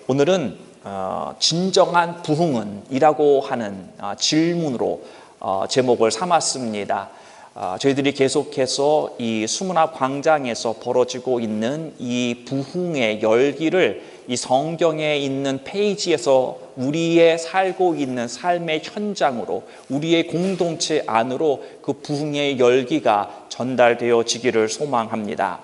오늘은 진정한 부흥은 이라고 하는 질문으로 제목을 삼았습니다. 저희들이 계속해서 이 수문화 광장에서 벌어지고 있는 이 부흥의 열기를 이 성경에 있는 페이지에서 우리의 살고 있는 삶의 현장으로, 우리의 공동체 안으로 그 부흥의 열기가 전달되어지기를 소망합니다.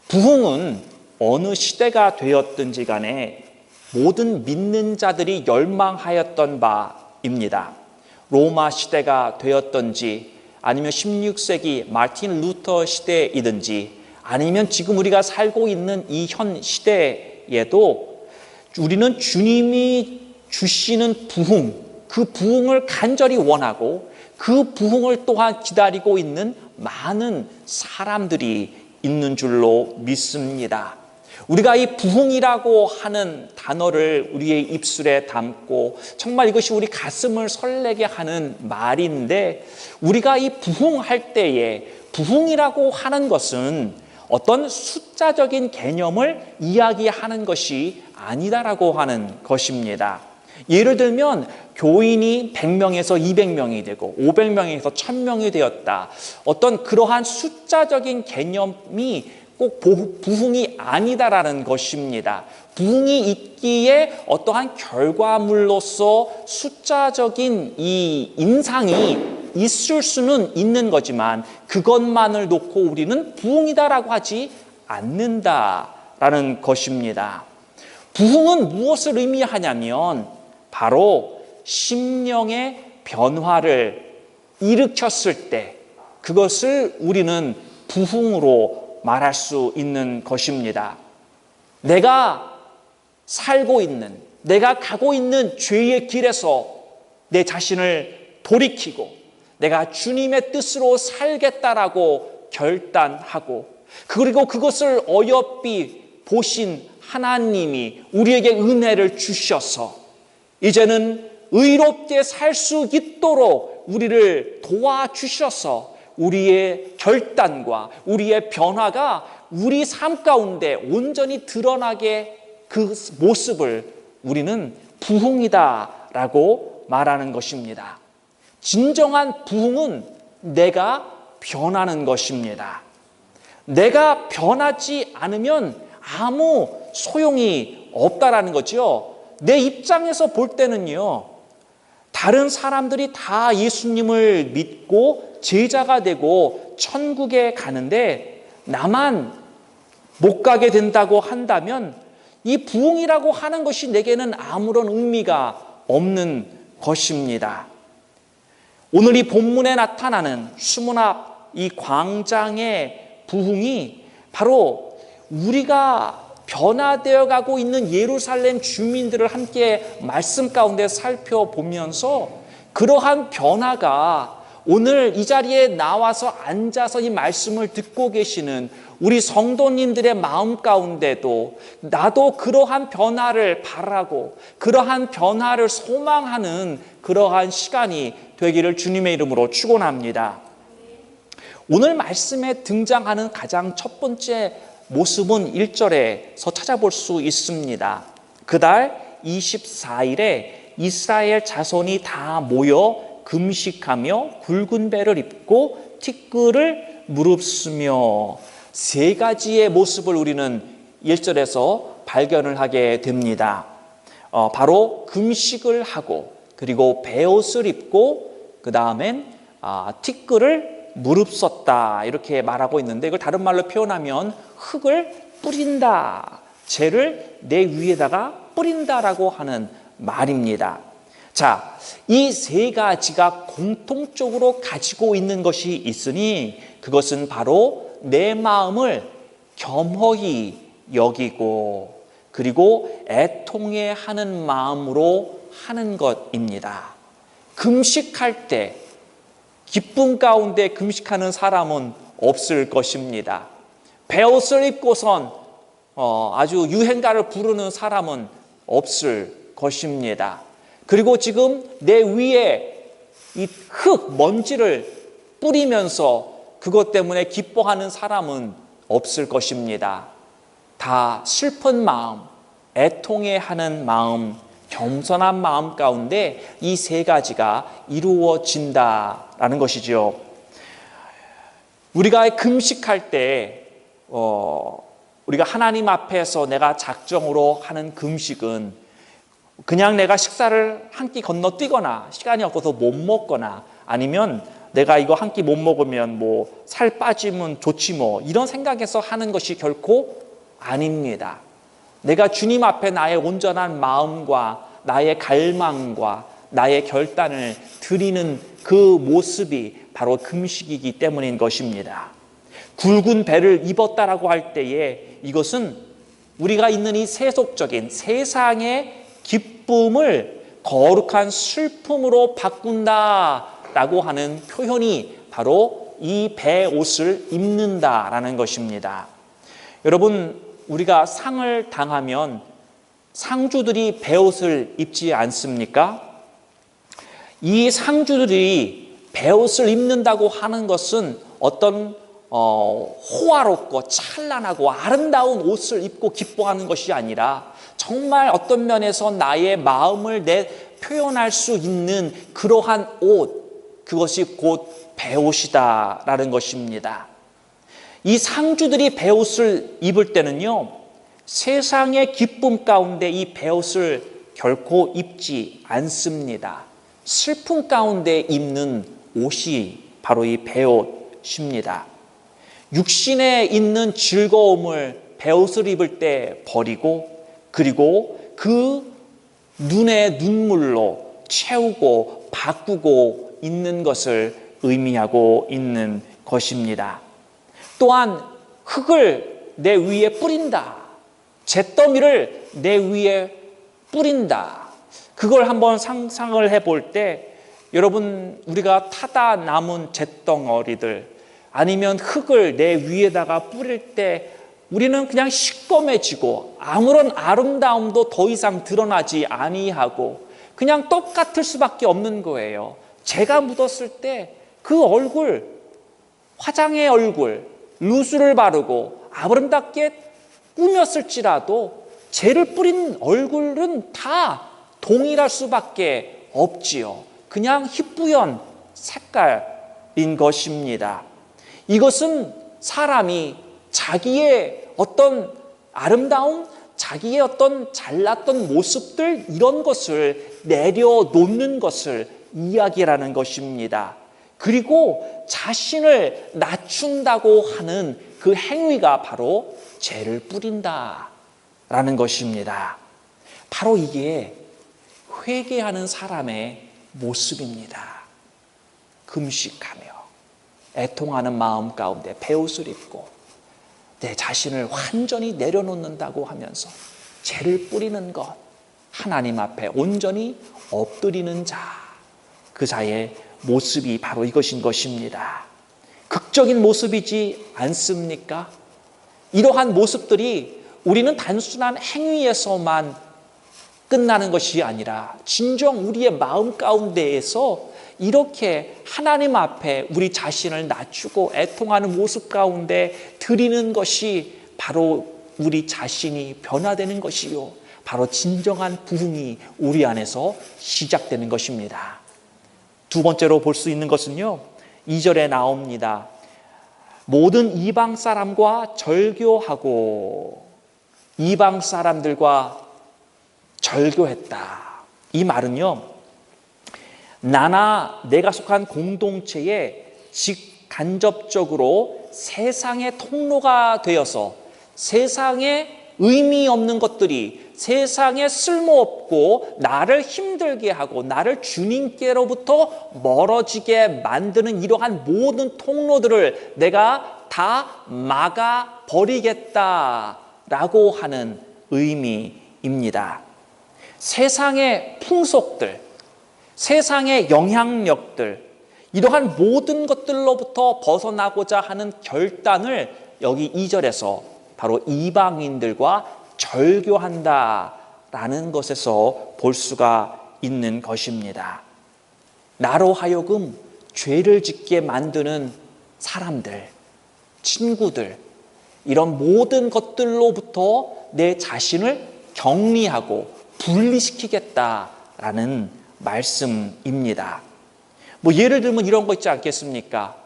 부흥은 어느 시대가 되었든지 간에 모든 믿는 자들이 열망하였던 바입니다. 로마 시대가 되었든지, 아니면 16세기 마틴 루터 시대이든지, 아니면 지금 우리가 살고 있는 이 현 시대에도 우리는 주님이 주시는 부흥, 그 부흥을 간절히 원하고 그 부흥을 또한 기다리고 있는 많은 사람들이 있는 줄로 믿습니다. 우리가 이 부흥이라고 하는 단어를 우리의 입술에 담고 정말 이것이 우리 가슴을 설레게 하는 말인데, 우리가 이 부흥할 때에 부흥이라고 하는 것은 어떤 숫자적인 개념을 이야기하는 것이 아니다라고 하는 것입니다. 예를 들면 교인이 100명에서 200명이 되고 500명에서 1000명이 되었다. 어떤 그러한 숫자적인 개념이 꼭 부흥이 아니다라는 것입니다. 부흥이 있기에 어떠한 결과물로서 숫자적인 이 인상이 있을 수는 있는 거지만 그것만을 놓고 우리는 부흥이다라고 하지 않는다라는 것입니다. 부흥은 무엇을 의미하냐면 바로 심령의 변화를 일으켰을 때 그것을 우리는 부흥으로 말할 수 있는 것입니다. 내가 살고 있는, 내가 가고 있는 죄의 길에서 내 자신을 돌이키고 내가 주님의 뜻으로 살겠다라고 결단하고, 그리고 그것을 어여삐 보신 하나님이 우리에게 은혜를 주셔서 이제는 의롭게 살 수 있도록 우리를 도와주셔서 우리의 결단과 우리의 변화가 우리 삶 가운데 온전히 드러나게 그 모습을 우리는 부흥이다라고 말하는 것입니다. 진정한 부흥은 내가 변하는 것입니다. 내가 변하지 않으면 아무 소용이 없다라는 거죠. 내 입장에서 볼 때는요, 다른 사람들이 다 예수님을 믿고 제자가 되고 천국에 가는데 나만 못 가게 된다고 한다면 이 부흥이라고 하는 것이 내게는 아무런 의미가 없는 것입니다. 오늘 이 본문에 나타나는 수문화 이 광장의 부흥이 바로 우리가 변화되어 가고 있는 예루살렘 주민들을 함께 말씀 가운데 살펴보면서 그러한 변화가 오늘 이 자리에 나와서 앉아서 이 말씀을 듣고 계시는 우리 성도님들의 마음 가운데도 나도 그러한 변화를 바라고 그러한 변화를 소망하는 그러한 시간이 되기를 주님의 이름으로 축원합니다. 오늘 말씀에 등장하는 가장 첫 번째 모습은 1절에서 찾아볼 수 있습니다. 그달 24일에 이스라엘 자손이 다 모여 금식하며 굵은 배를 입고 티끌을 무릅쓰며, 세 가지의 모습을 우리는 1절에서 발견을 하게 됩니다. 바로 금식을 하고, 그리고 베옷을 입고, 그 다음엔 티끌을 무릅썼다 이렇게 말하고 있는데, 이걸 다른 말로 표현하면 흙을 뿌린다, 재를 내 위에다가 뿌린다라고 하는 말입니다. 자, 이 세 가지가 공통적으로 가지고 있는 것이 있으니 그것은 바로 내 마음을 겸허히 여기고 그리고 애통해 하는 마음으로 하는 것입니다. 금식할 때 기쁨 가운데 금식하는 사람은 없을 것입니다. 베옷을 입고선 아주 유행가를 부르는 사람은 없을 것입니다. 그리고 지금 내 위에 이 흙, 먼지를 뿌리면서 그것 때문에 기뻐하는 사람은 없을 것입니다. 다 슬픈 마음, 애통해하는 마음, 겸손한 마음 가운데 이 세 가지가 이루어진다라는 것이죠. 우리가 금식할 때 우리가 하나님 앞에서 내가 작정으로 하는 금식은 그냥 내가 식사를 한 끼 건너뛰거나 시간이 없어서 못 먹거나 아니면 내가 이거 한 끼 못 먹으면 뭐 살 빠지면 좋지 뭐 이런 생각에서 하는 것이 결코 아닙니다. 내가 주님 앞에 나의 온전한 마음과 나의 갈망과 나의 결단을 드리는 그 모습이 바로 금식이기 때문인 것입니다. 굵은 배를 입었다라고 할 때에 이것은 우리가 있는 이 세속적인 세상의 기쁨을 거룩한 슬픔으로 바꾼다라고 하는 표현이 바로 이 배옷을 입는다라는 것입니다. 여러분, 우리가 상을 당하면 상주들이 배옷을 입지 않습니까? 이 상주들이 배옷을 입는다고 하는 것은 어떤 호화롭고 찬란하고 아름다운 옷을 입고 기뻐하는 것이 아니라 정말 어떤 면에서 나의 마음을 표현할 수 있는 그러한 옷, 그것이 곧 배옷이다라는 것입니다. 이 상주들이 배옷을 입을 때는요, 세상의 기쁨 가운데 이 배옷을 결코 입지 않습니다. 슬픔 가운데 입는 옷이 바로 이 배옷입니다. 육신에 있는 즐거움을 배옷을 입을 때 버리고 그리고 그 눈의 눈물로 채우고 바꾸고 있는 것을 의미하고 있는 것입니다. 또한 흙을 내 위에 뿌린다. 잿더미를 내 위에 뿌린다. 그걸 한번 상상을 해볼 때 여러분, 우리가 타다 남은 잿덩어리들 아니면 흙을 내 위에다가 뿌릴 때 우리는 그냥 시꺼매지고 아무런 아름다움도 더 이상 드러나지 아니하고 그냥 똑같을 수밖에 없는 거예요. 재가 묻었을 때 그 얼굴, 화장의 얼굴, 루스를 바르고 아름답게 꾸몄을지라도 재를 뿌린 얼굴은 다 동일할 수밖에 없지요. 그냥 희뿌연 색깔인 것입니다. 이것은 사람이 자기의 어떤 아름다움, 자기의 어떤 잘났던 모습들 이런 것을 내려놓는 것을 이야기라는 것입니다. 그리고 자신을 낮춘다고 하는 그 행위가 바로 재를 뿌린다라는 것입니다. 바로 이게 회개하는 사람의 모습입니다. 금식하며 애통하는 마음 가운데 배옷을 입고 내 자신을 완전히 내려놓는다고 하면서 죄를 뿌리는 것, 하나님 앞에 온전히 엎드리는 자, 그 자의 모습이 바로 이것인 것입니다. 극적인 모습이지 않습니까? 이러한 모습들이 우리는 단순한 행위에서만 끝나는 것이 아니라 진정 우리의 마음 가운데에서 이렇게 하나님 앞에 우리 자신을 낮추고 애통하는 모습 가운데 드리는 것이 바로 우리 자신이 변화되는 것이요, 바로 진정한 부흥이 우리 안에서 시작되는 것입니다. 두 번째로 볼 수 있는 것은요, 2절에 나옵니다. 모든 이방 사람과 절교하고 이방 사람들과 절교했다. 이 말은요, 나나 내가 속한 공동체에 직간접적으로 세상의 통로가 되어서 세상에 의미 없는 것들이 세상에 쓸모없고 나를 힘들게 하고 나를 주님께로부터 멀어지게 만드는 이러한 모든 통로들을 내가 다 막아버리겠다라고 하는 의미입니다. 세상의 풍속들, 세상의 영향력들, 이러한 모든 것들로부터 벗어나고자 하는 결단을 여기 2절에서 바로 이방인들과 절교한다라는 것에서 볼 수가 있는 것입니다. 나로 하여금 죄를 짓게 만드는 사람들, 친구들, 이런 모든 것들로부터 내 자신을 격리하고 분리시키겠다라는 말씀입니다. 뭐 예를 들면 이런 거 있지 않겠습니까?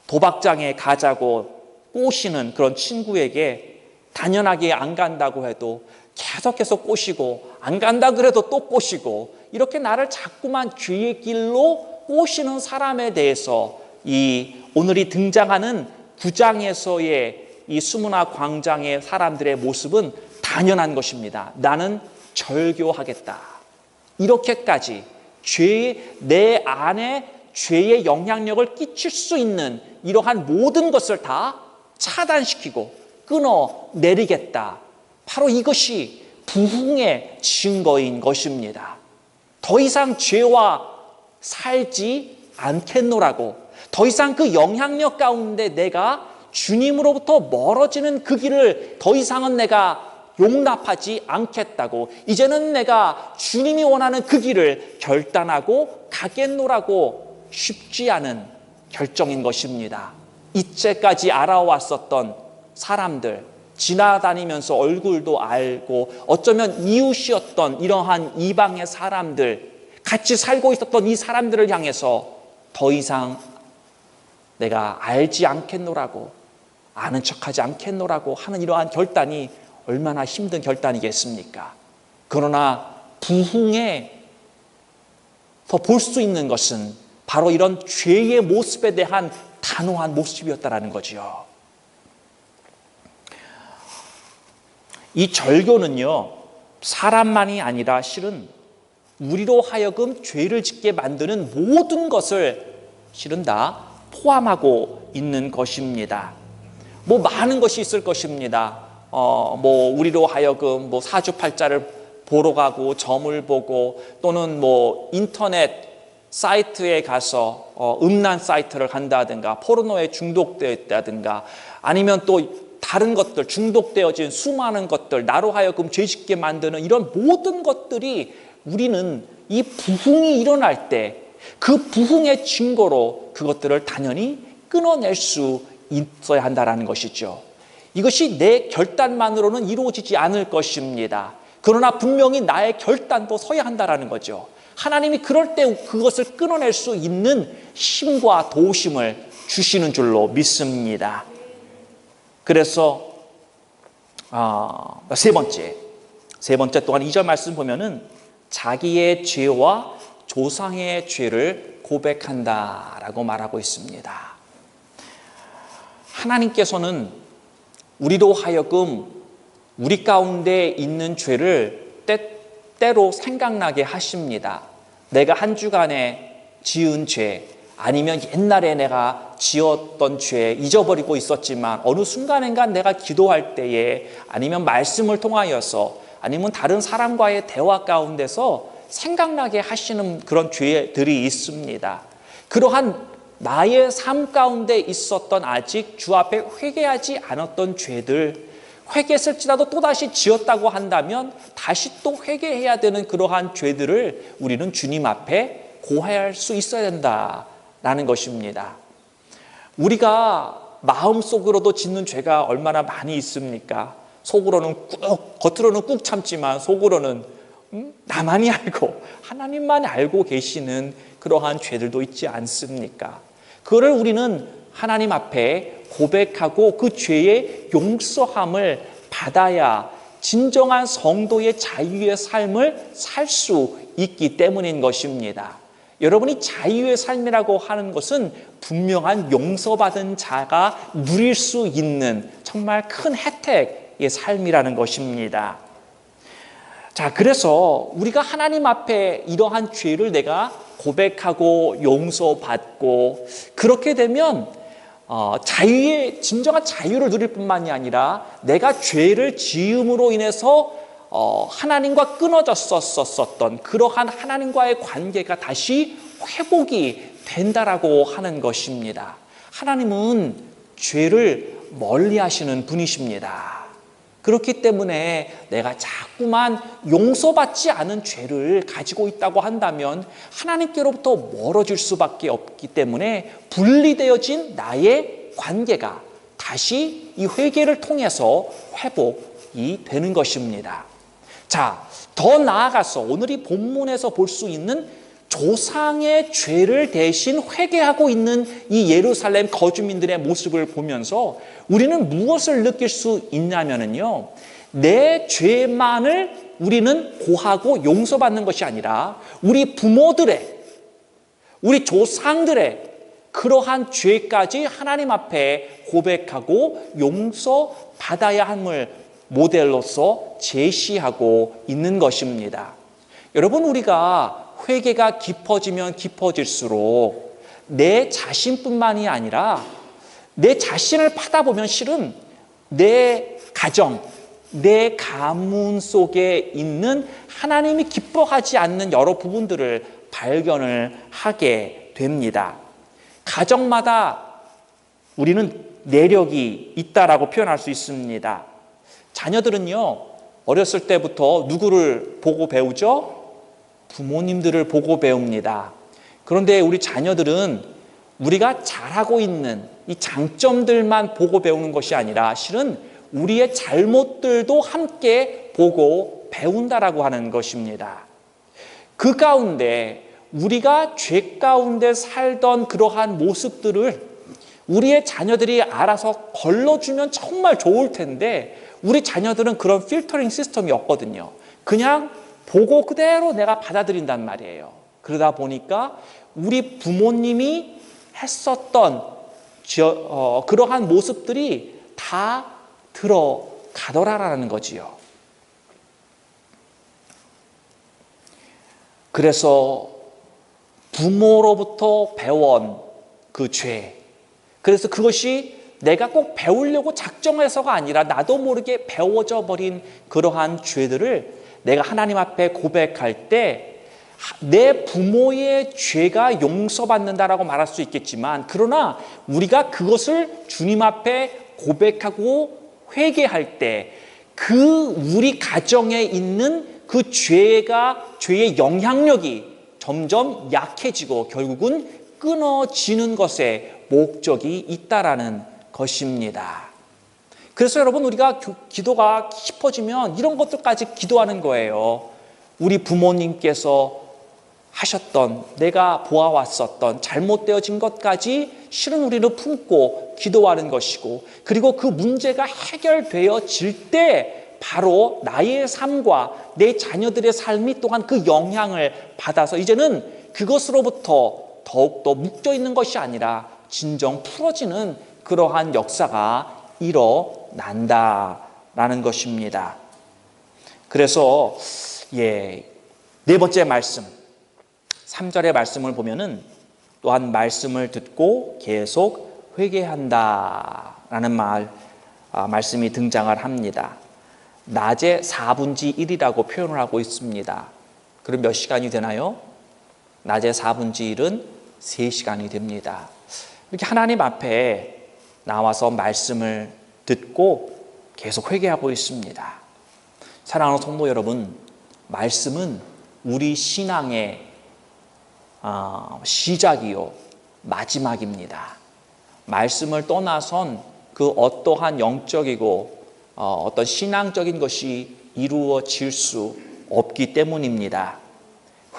도박장에 가자고 꼬시는 그런 친구에게 당연하게 안 간다고 해도 계속해서 꼬시고, 안 간다 그래도 또 꼬시고, 이렇게 나를 자꾸만 죄의 길로 꼬시는 사람에 대해서 이 오늘이 등장하는 9장에서의 이 수문화 광장의 사람들의 모습은 당연한 것입니다. 나는 절교하겠다. 이렇게까지 내 안에 죄의 영향력을 끼칠 수 있는 이러한 모든 것을 다 차단시키고 끊어내리겠다. 바로 이것이 부흥의 증거인 것입니다. 더 이상 죄와 살지 않겠노라고, 더 이상 그 영향력 가운데 내가 주님으로부터 멀어지는 그 길을 더 이상은 내가 용납하지 않겠다고, 이제는 내가 주님이 원하는 그 길을 결단하고 가겠노라고 쉽지 않은 결정인 것입니다. 이때까지 알아왔었던 사람들, 지나다니면서 얼굴도 알고 어쩌면 이웃이었던 이러한 이방의 사람들, 같이 살고 있었던 이 사람들을 향해서 더 이상 내가 알지 않겠노라고, 아는 척하지 않겠노라고 하는 이러한 결단이 얼마나 힘든 결단이겠습니까? 그러나 부흥에서 볼 수 있는 것은 바로 이런 죄의 모습에 대한 단호한 모습이었다라는 거지요. 이 절교는요, 사람만이 아니라 실은 우리로 하여금 죄를 짓게 만드는 모든 것을 실은 다 포함하고 있는 것입니다. 뭐 많은 것이 있을 것입니다. 뭐 우리로 하여금 뭐 사주팔자를 보러 가고 점을 보고, 또는 뭐 인터넷 사이트에 가서 음란 사이트를 간다든가, 포르노에 중독되었다든가, 아니면 또 다른 것들, 중독되어진 수많은 것들, 나로 하여금 죄짓게 만드는 이런 모든 것들이 우리는 이 부흥이 일어날 때 그 부흥의 증거로 그것들을 당연히 끊어낼 수 있어야 한다는 것이죠. 이것이 내 결단만으로는 이루어지지 않을 것입니다. 그러나 분명히 나의 결단도 서야 한다는 거죠. 하나님이 그럴 때 그것을 끊어낼 수 있는 힘과 도우심을 주시는 줄로 믿습니다. 그래서 세 번째 또한 2절 말씀 보면은 자기의 죄와 조상의 죄를 고백한다라고 말하고 있습니다. 하나님께서는 우리로 하여금 우리 가운데 있는 죄를 때로 생각나게 하십니다. 내가 한 주간에 지은 죄, 아니면 옛날에 내가 지었던 죄 잊어버리고 있었지만 어느 순간인가 내가 기도할 때에, 아니면 말씀을 통하여서, 아니면 다른 사람과의 대화 가운데서 생각나게 하시는 그런 죄들이 있습니다. 그러한 나의 삶 가운데 있었던 아직 주 앞에 회개하지 않았던 죄들, 회개했을지라도 또다시 지었다고 한다면 다시 또 회개해야 되는 그러한 죄들을 우리는 주님 앞에 고해할 수 있어야 된다라는 것입니다. 우리가 마음속으로도 짓는 죄가 얼마나 많이 있습니까? 겉으로는 꾹 참지만 속으로는 나만이 알고 하나님만 알고 계시는 그러한 죄들도 있지 않습니까? 그거를 우리는 하나님 앞에 고백하고 그 죄의 용서함을 받아야 진정한 성도의 자유의 삶을 살 수 있기 때문인 것입니다. 여러분이 자유의 삶이라고 하는 것은 분명한 용서받은 자가 누릴 수 있는 정말 큰 혜택의 삶이라는 것입니다. 자, 그래서 우리가 하나님 앞에 이러한 죄를 내가 고백하고 용서받고, 그렇게 되면 진정한 자유를 누릴 뿐만이 아니라 내가 죄를 지음으로 인해서 하나님과 끊어졌었던 그러한 하나님과의 관계가 다시 회복이 된다라고 하는 것입니다. 하나님은 죄를 멀리 하시는 분이십니다. 그렇기 때문에 내가 자꾸만 용서받지 않은 죄를 가지고 있다고 한다면 하나님께로부터 멀어질 수밖에 없기 때문에 분리되어진 나의 관계가 다시 이 회개를 통해서 회복이 되는 것입니다. 자, 더 나아가서 오늘 이 본문에서 볼 수 있는 조상의 죄를 대신 회개하고 있는 이 예루살렘 거주민들의 모습을 보면서 우리는 무엇을 느낄 수 있냐면요, 내 죄만을 우리는 고하고 용서받는 것이 아니라 우리 부모들의, 우리 조상들의 그러한 죄까지 하나님 앞에 고백하고 용서받아야 함을 모델로서 제시하고 있는 것입니다. 여러분, 우리가 회개가 깊어지면 깊어질수록 내 자신뿐만이 아니라 내 자신을 파다보면 실은 내 가정, 내 가문 속에 있는 하나님이 기뻐하지 않는 여러 부분들을 발견을 하게 됩니다. 가정마다 우리는 내력이 있다라고 표현할 수 있습니다. 자녀들은요, 어렸을 때부터 누구를 보고 배우죠? 부모님들을 보고 배웁니다. 그런데 우리 자녀들은 우리가 잘하고 있는 이 장점들만 보고 배우는 것이 아니라 실은 우리의 잘못들도 함께 보고 배운다라고 하는 것입니다. 그 가운데 우리가 죄 가운데 살던 그러한 모습들을 우리의 자녀들이 알아서 걸러주면 정말 좋을 텐데 우리 자녀들은 그런 필터링 시스템이 없거든요. 그냥 보고 그대로 내가 받아들인단 말이에요. 그러다 보니까 우리 부모님이 했었던 그러한 모습들이 다 들어가더라라는 거지요. 그래서 부모로부터 배운 그 죄, 그래서 그것이 내가 꼭 배우려고 작정해서가 아니라 나도 모르게 배워져 버린 그러한 죄들을 내가 하나님 앞에 고백할 때 내 부모의 죄가 용서받는다라고 말할 수 있겠지만, 그러나 우리가 그것을 주님 앞에 고백하고 회개할 때 그 우리 가정에 있는 그 죄의 영향력이 점점 약해지고 결국은 끊어지는 것에 목적이 있다라는 것입니다. 그래서 여러분, 우리가 기도가 깊어지면 이런 것들까지 기도하는 거예요. 우리 부모님께서 하셨던, 내가 보아왔었던 잘못되어진 것까지 실은 우리는 품고 기도하는 것이고, 그리고 그 문제가 해결되어질 때 바로 나의 삶과 내 자녀들의 삶이 또한 그 영향을 받아서 이제는 그것으로부터 더욱더 묶여있는 것이 아니라 진정 풀어지는 그러한 역사가 일어난다라는 것입니다. 그래서 네 번째 말씀, 3절의 말씀을 보면은 또한 말씀을 듣고 계속 회개한다라는 말씀이 등장을 합니다. 낮에 4분의 1이라고 표현을 하고 있습니다. 그럼 몇 시간이 되나요? 낮에 4분의 1은 3시간이 됩니다. 이렇게 하나님 앞에 나와서 말씀을 듣고 계속 회개하고 있습니다. 사랑하는 성도 여러분, 말씀은 우리 신앙의 시작이요 마지막입니다. 말씀을 떠나선 그 어떠한 영적이고 어떤 신앙적인 것이 이루어질 수 없기 때문입니다.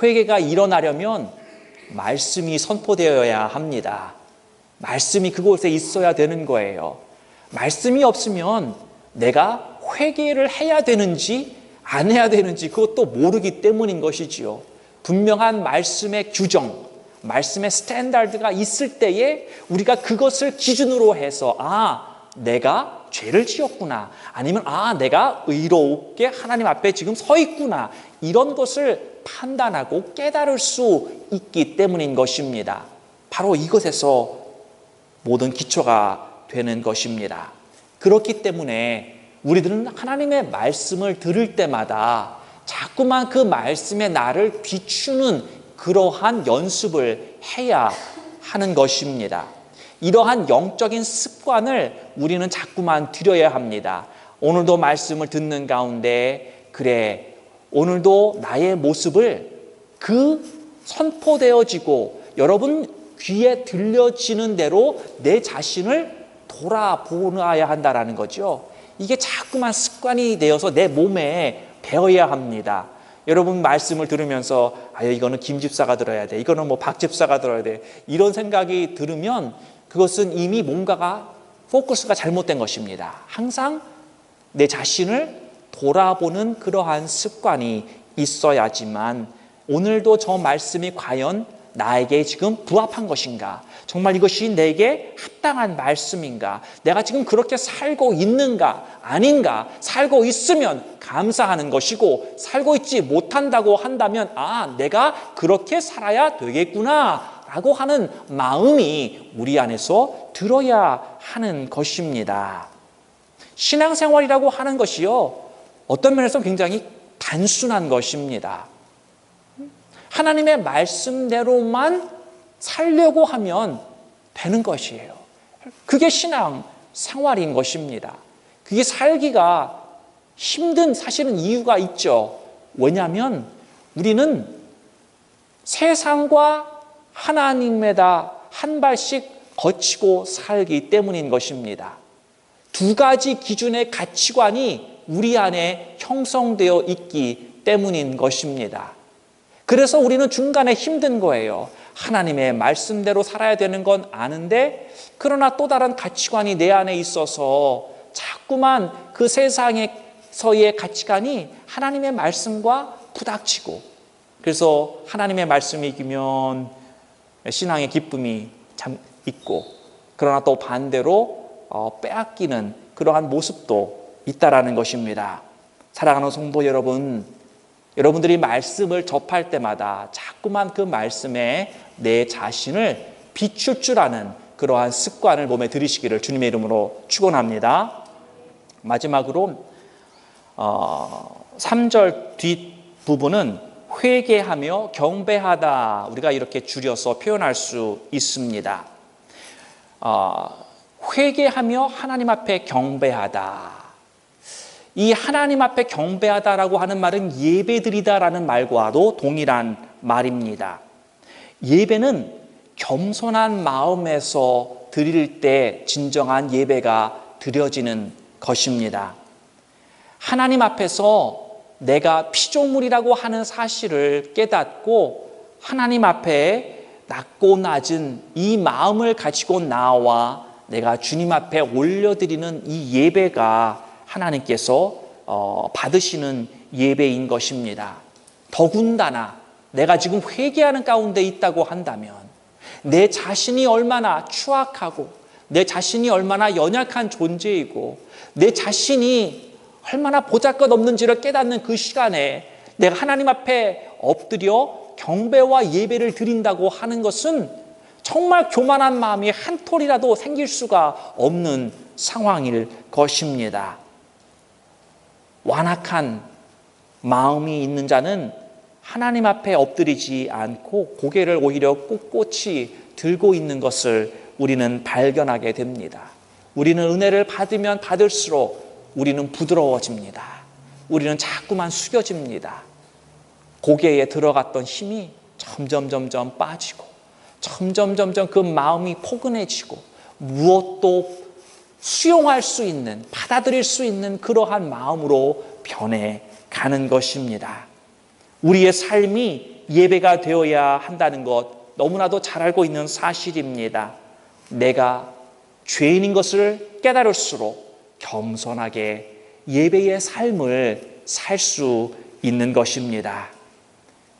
회개가 일어나려면 말씀이 선포되어야 합니다. 말씀이 그곳에 있어야 되는 거예요. 말씀이 없으면 내가 회개를 해야 되는지 안 해야 되는지 그것도 모르기 때문인 것이지요. 분명한 말씀의 규정, 말씀의 스탠다드가 있을 때에 우리가 그것을 기준으로 해서 내가 죄를 지었구나, 아니면 내가 의롭게 하나님 앞에 지금 서 있구나, 이런 것을 판단하고 깨달을 수 있기 때문인 것입니다. 바로 이것에서 모든 기초가 되는 것입니다. 그렇기 때문에 우리들은 하나님의 말씀을 들을 때마다 자꾸만 그 말씀에 나를 비추는 그러한 연습을 해야 하는 것입니다. 이러한 영적인 습관을 우리는 자꾸만 들여야 합니다. 오늘도 말씀을 듣는 가운데, 그래, 오늘도 나의 모습을 그 선포되어지고 여러분 귀에 들려지는 대로 내 자신을 돌아보아야 한다라는 거죠. 이게 자꾸만 습관이 되어서 내 몸에 배워야 합니다. 여러분 말씀을 들으면서 이거는 김 집사가 들어야 돼, 이거는 뭐 박 집사가 들어야 돼, 이런 생각이 들으면 그것은 이미 뭔가가 포커스가 잘못된 것입니다. 항상 내 자신을 돌아보는 그러한 습관이 있어야지만 오늘도 저 말씀이 과연 나에게 지금 부합한 것인가, 정말 이것이 내게 합당한 말씀인가, 내가 지금 그렇게 살고 있는가 아닌가, 살고 있으면 감사하는 것이고 살고 있지 못한다고 한다면 내가 그렇게 살아야 되겠구나 라고 하는 마음이 우리 안에서 들어야 하는 것입니다. 신앙생활이라고 하는 것이요, 어떤 면에서 굉장히 단순한 것입니다. 하나님의 말씀대로만 살려고 하면 되는 것이에요. 그게 신앙생활인 것입니다. 그게 살기가 힘든 사실은 이유가 있죠. 왜냐하면 우리는 세상과 하나님에다 한 발씩 거치고 살기 때문인 것입니다. 두 가지 기준의 가치관이 우리 안에 형성되어 있기 때문인 것입니다. 그래서 우리는 중간에 힘든 거예요. 하나님의 말씀대로 살아야 되는 건 아는데, 그러나 또 다른 가치관이 내 안에 있어서 자꾸만 그 세상에서의 가치관이 하나님의 말씀과 부닥치고, 그래서 하나님의 말씀이 이기면 신앙의 기쁨이 참 있고, 그러나 또 반대로 빼앗기는 그러한 모습도 있다라는 것입니다. 사랑하는 성도 여러분, 여러분들이 말씀을 접할 때마다 자꾸만 그 말씀에 내 자신을 비출 줄 아는 그러한 습관을 몸에 들이시기를 주님의 이름으로 축원합니다. 마지막으로 3절 뒷부분은 회개하며 경배하다, 우리가 이렇게 줄여서 표현할 수 있습니다. 회개하며 하나님 앞에 경배하다. 이 하나님 앞에 경배하다라고 하는 말은 예배드리다라는 말과도 동일한 말입니다. 예배는 겸손한 마음에서 드릴 때 진정한 예배가 드려지는 것입니다. 하나님 앞에서 내가 피조물이라고 하는 사실을 깨닫고 하나님 앞에 낮고 낮은 이 마음을 가지고 나와 내가 주님 앞에 올려드리는 이 예배가 하나님께서 받으시는 예배인 것입니다. 더군다나 내가 지금 회개하는 가운데 있다고 한다면 내 자신이 얼마나 추악하고 내 자신이 얼마나 연약한 존재이고 내 자신이 얼마나 보잘것없는지를 깨닫는 그 시간에 내가 하나님 앞에 엎드려 경배와 예배를 드린다고 하는 것은 정말 교만한 마음이 한 톨이라도 생길 수가 없는 상황일 것입니다. 완악한 마음이 있는 자는 하나님 앞에 엎드리지 않고 고개를 오히려 꼿꼿이 들고 있는 것을 우리는 발견하게 됩니다. 우리는 은혜를 받으면 받을수록 우리는 부드러워집니다. 우리는 자꾸만 숙여집니다. 고개에 들어갔던 힘이 점점 빠지고 점점 그 마음이 포근해지고 무엇도 수용할 수 있는, 받아들일 수 있는 그러한 마음으로 변해가는 것입니다. 우리의 삶이 예배가 되어야 한다는 것 너무나도 잘 알고 있는 사실입니다. 내가 죄인인 것을 깨달을수록 겸손하게 예배의 삶을 살 수 있는 것입니다.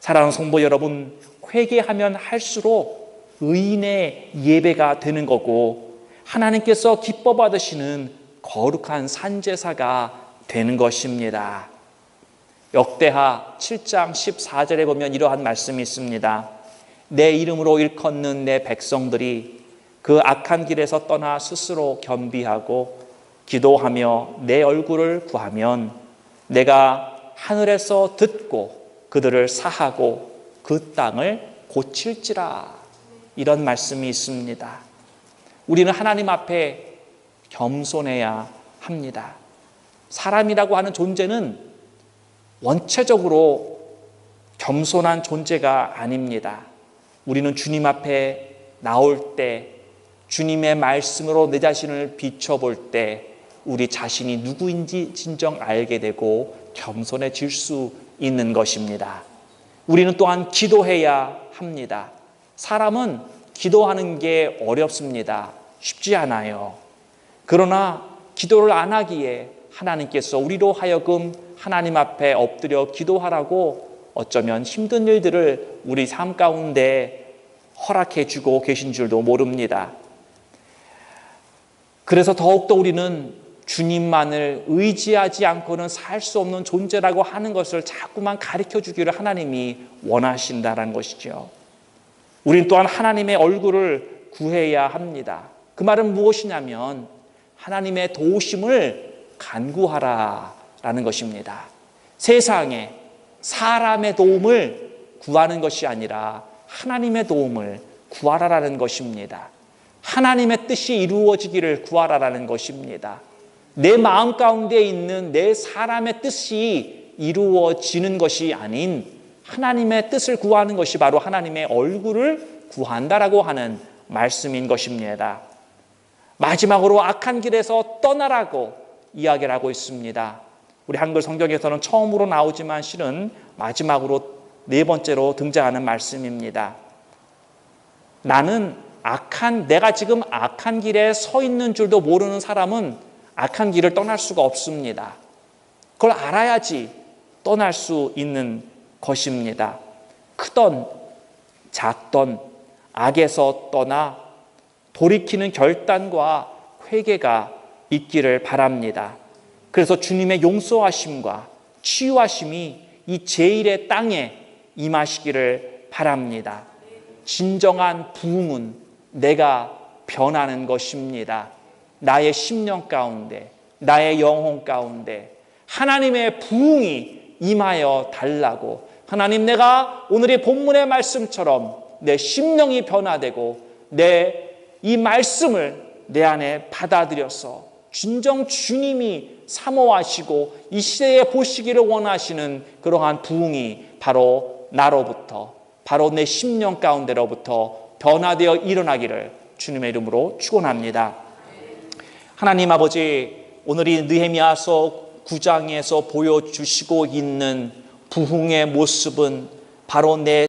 사랑하는 성도 여러분, 회개하면 할수록 의인의 예배가 되는 거고 하나님께서 기뻐 받으시는 거룩한 산제사가 되는 것입니다. 역대하 7장 14절에 보면 이러한 말씀이 있습니다. 내 이름으로 일컫는 내 백성들이 그 악한 길에서 떠나 스스로 겸비하고 기도하며 내 얼굴을 구하면 내가 하늘에서 듣고 그들을 사하고 그 땅을 고칠지라. 이런 말씀이 있습니다. 우리는 하나님 앞에 겸손해야 합니다. 사람이라고 하는 존재는 원체적으로 겸손한 존재가 아닙니다. 우리는 주님 앞에 나올 때, 주님의 말씀으로 내 자신을 비춰볼 때 우리 자신이 누구인지 진정 알게 되고 겸손해질 수 있는 것입니다. 우리는 또한 기도해야 합니다. 사람은 기도하는 게 어렵습니다. 쉽지 않아요. 그러나 기도를 안 하기에 하나님께서 우리로 하여금 하나님 앞에 엎드려 기도하라고 어쩌면 힘든 일들을 우리 삶 가운데 허락해 주고 계신 줄도 모릅니다. 그래서 더욱더 우리는 주님만을 의지하지 않고는 살 수 없는 존재라고 하는 것을 자꾸만 가르쳐 주기를 하나님이 원하신다는 것이죠. 우리는 또한 하나님의 얼굴을 구해야 합니다. 그 말은 무엇이냐면 하나님의 도우심을 간구하라라는 것입니다. 세상에 사람의 도움을 구하는 것이 아니라 하나님의 도움을 구하라라는 것입니다. 하나님의 뜻이 이루어지기를 구하라라는 것입니다. 내 마음 가운데 있는 내 사람의 뜻이 이루어지는 것이 아닌 하나님의 뜻을 구하는 것이 바로 하나님의 얼굴을 구한다라고 하는 말씀인 것입니다. 마지막으로 악한 길에서 떠나라고 이야기를 하고 있습니다. 우리 한글 성경에서는 처음으로 나오지만 실은 마지막으로 네 번째로 등장하는 말씀입니다. 내가 지금 악한 길에 서 있는 줄도 모르는 사람은 악한 길을 떠날 수가 없습니다. 그걸 알아야지 떠날 수 있는 것입니다. 크던 작던 악에서 떠나 돌이키는 결단과 회개가 있기를 바랍니다. 그래서 주님의 용서하심과 치유하심이 이 제1의 땅에 임하시기를 바랍니다. 진정한 부흥은 내가 변하는 것입니다. 나의 심령 가운데, 나의 영혼 가운데 하나님의 부흥이 임하여 달라고, 하나님, 내가 오늘의 본문의 말씀처럼 내 심령이 변화되고 내 이 말씀을 내 안에 받아들여서 진정 주님이 사모하시고 이 시대에 보시기를 원하시는 그러한 부흥이 바로 나로부터, 바로 내 심령 가운데로부터 변화되어 일어나기를 주님의 이름으로 축원합니다. 하나님 아버지, 오늘 이 느헤미야서 9장에서 보여주시고 있는 부흥의 모습은 바로 내